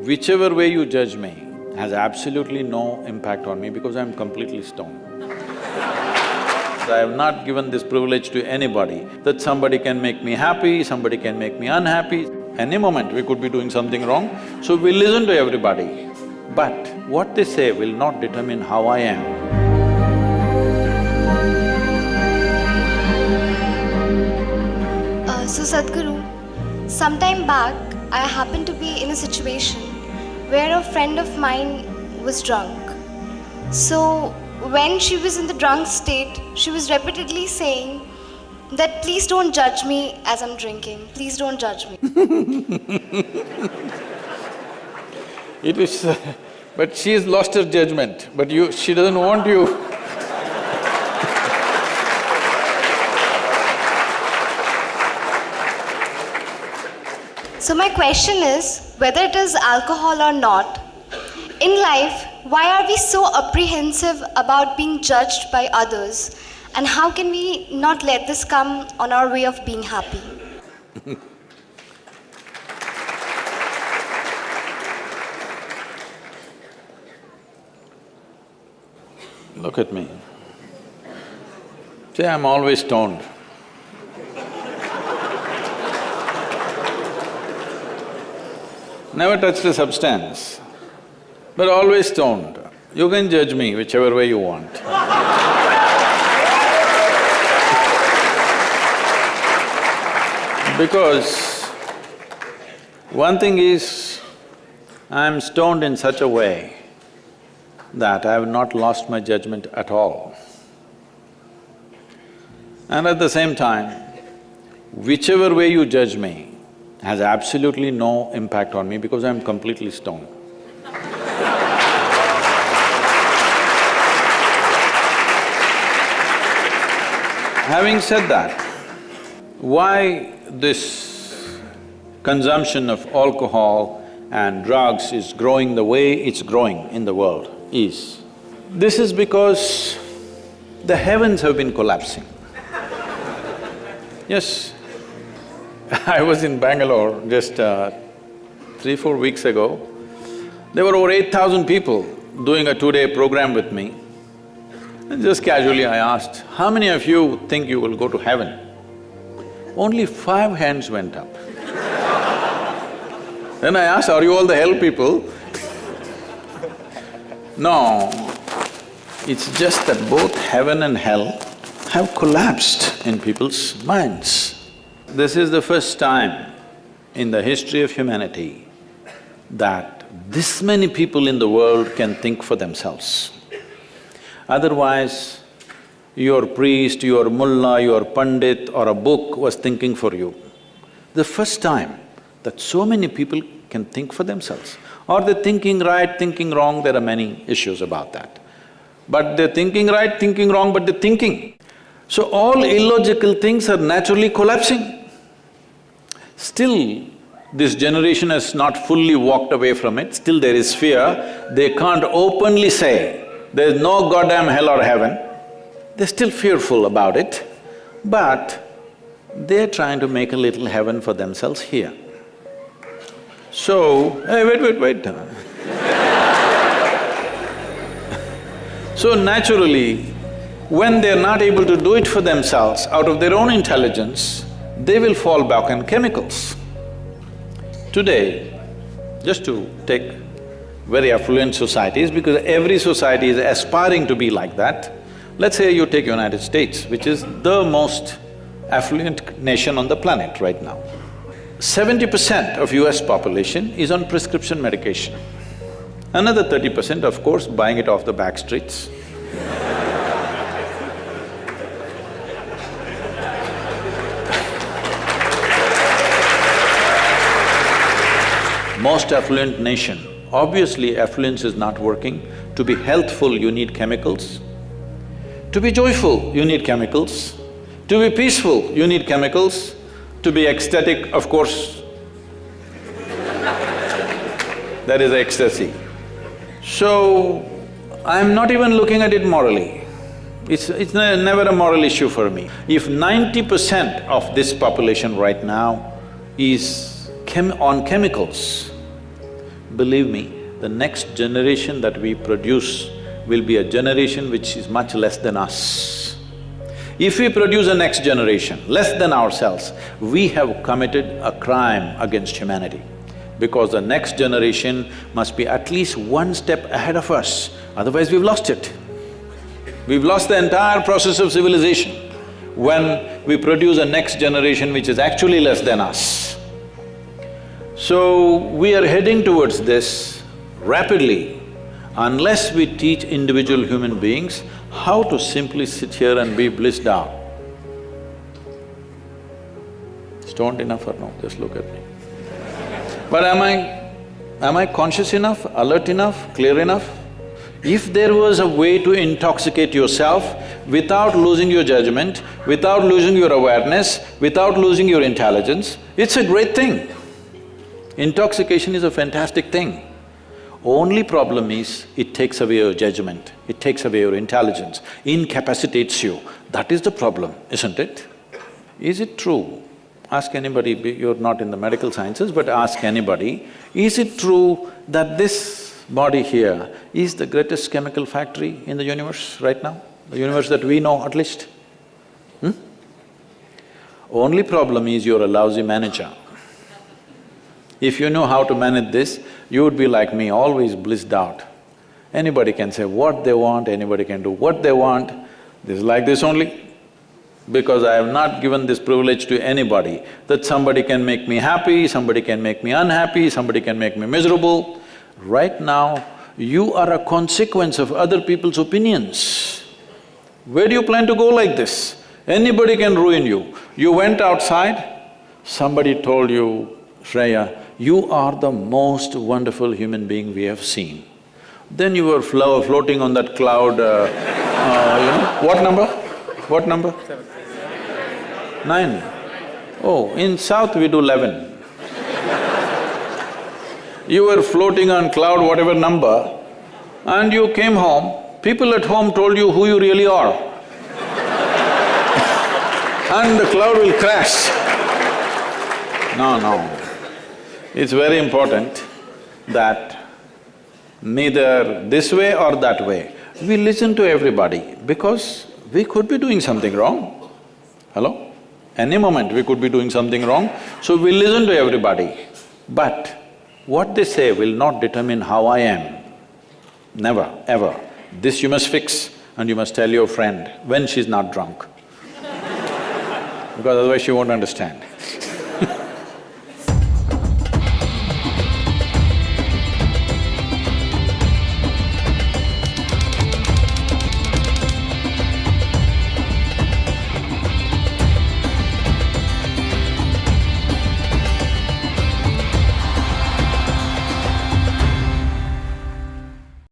Whichever way you judge me has absolutely no impact on me because I'm completely stoned. So I have not given this privilege to anybody that somebody can make me happy, somebody can make me unhappy. Any moment we could be doing something wrong, so we listen to everybody. But what they say will not determine how I am. So Sadhguru, sometime back I happened to be in a situation where a friend of mine was drunk. So when she was in the drunk state, she was repeatedly saying that please don't judge me as I'm drinking, please don't judge me. It is… but she has lost her judgment, but she doesn't want you. So my question is, whether it is alcohol or not, in life, why are we so apprehensive about being judged by others? And how can we not let this come on our way of being happy? Look at me. See, I'm always stoned. Never touched a substance, but always stoned. You can judge me whichever way you want. Because one thing is, I'm stoned in such a way that I have not lost my judgment at all. And at the same time, whichever way you judge me has absolutely no impact on me because I'm completely stoned. Having said that, why this consumption of alcohol and drugs is growing the way it's growing in the world is, this is because the heavens have been collapsing. Yes, I was in Bangalore just 3-4 weeks ago. There were over 8,000 people doing a 2-day program with me. And just casually I asked, how many of you think you will go to heaven? Only 5 hands went up. Then I asked, are you all the hell people? No, it's just that both heaven and hell have collapsed in people's minds. This is the first time in the history of humanity that this many people in the world can think for themselves. Otherwise, your priest, your mullah, your pandit or a book was thinking for you. The first time that so many people can think for themselves. Are they thinking right, thinking wrong? There are many issues about that. But they're thinking right, thinking wrong, but they're thinking. So all illogical things are naturally collapsing. Still, this generation has not fully walked away from it, still there is fear. They can't openly say, there's no goddamn hell or heaven. They're still fearful about it, but they're trying to make a little heaven for themselves here. So, hey, wait. So naturally, when they're not able to do it for themselves out of their own intelligence, they will fall back on chemicals. Today, just to take very affluent societies, because every society is aspiring to be like that, let's say you take United States, which is the most affluent nation on the planet right now. 70% of US population is on prescription medication. Another 30%, of course, buying it off the back streets. Most affluent nation, obviously affluence is not working. To be healthful, you need chemicals. To be joyful, you need chemicals. To be peaceful, you need chemicals. To be ecstatic, of course, that is ecstasy. So, I'm not even looking at it morally. It's never a moral issue for me. If 90% of this population right now is on chemicals, believe me, the next generation that we produce will be a generation which is much less than us. If we produce a next generation less than ourselves, we have committed a crime against humanity, because the next generation must be at least one step ahead of us, otherwise we've lost it. We've lost the entire process of civilization when we produce a next generation which is actually less than us. So, we are heading towards this rapidly. Unless we teach individual human beings how to simply sit here and be blissed out. Stoned enough or no? Just look at me. But am I conscious enough, alert enough, clear enough? If there was a way to intoxicate yourself without losing your judgment, without losing your awareness, without losing your intelligence, it's a great thing. Intoxication is a fantastic thing. Only problem is, it takes away your judgment, it takes away your intelligence, incapacitates you. That is the problem, isn't it? Is it true? Ask anybody, you're not in the medical sciences, but ask anybody, is it true that this body here is the greatest chemical factory in the universe right now? The universe that we know at least? Only problem is you're a lousy manager. If you know how to manage this, you would be like me, always blissed out. Anybody can say what they want, anybody can do what they want. This is like this only. Because I have not given this privilege to anybody, that somebody can make me happy, somebody can make me unhappy, somebody can make me miserable. Right now, you are a consequence of other people's opinions. Where do you plan to go like this? Anybody can ruin you. You went outside, somebody told you, Shreya, you are the most wonderful human being we have seen. Then you were floating on that cloud, what number? What number? 9. Oh, in South we do 11. You were floating on cloud whatever number, and you came home, people at home told you who you really are. And the cloud will crash. No. It's very important that neither this way or that way, we listen to everybody because we could be doing something wrong. Hello? Any moment we could be doing something wrong, so we listen to everybody. But what they say will not determine how I am. Never, ever. This you must fix and you must tell your friend when she's not drunk. Because otherwise she won't understand.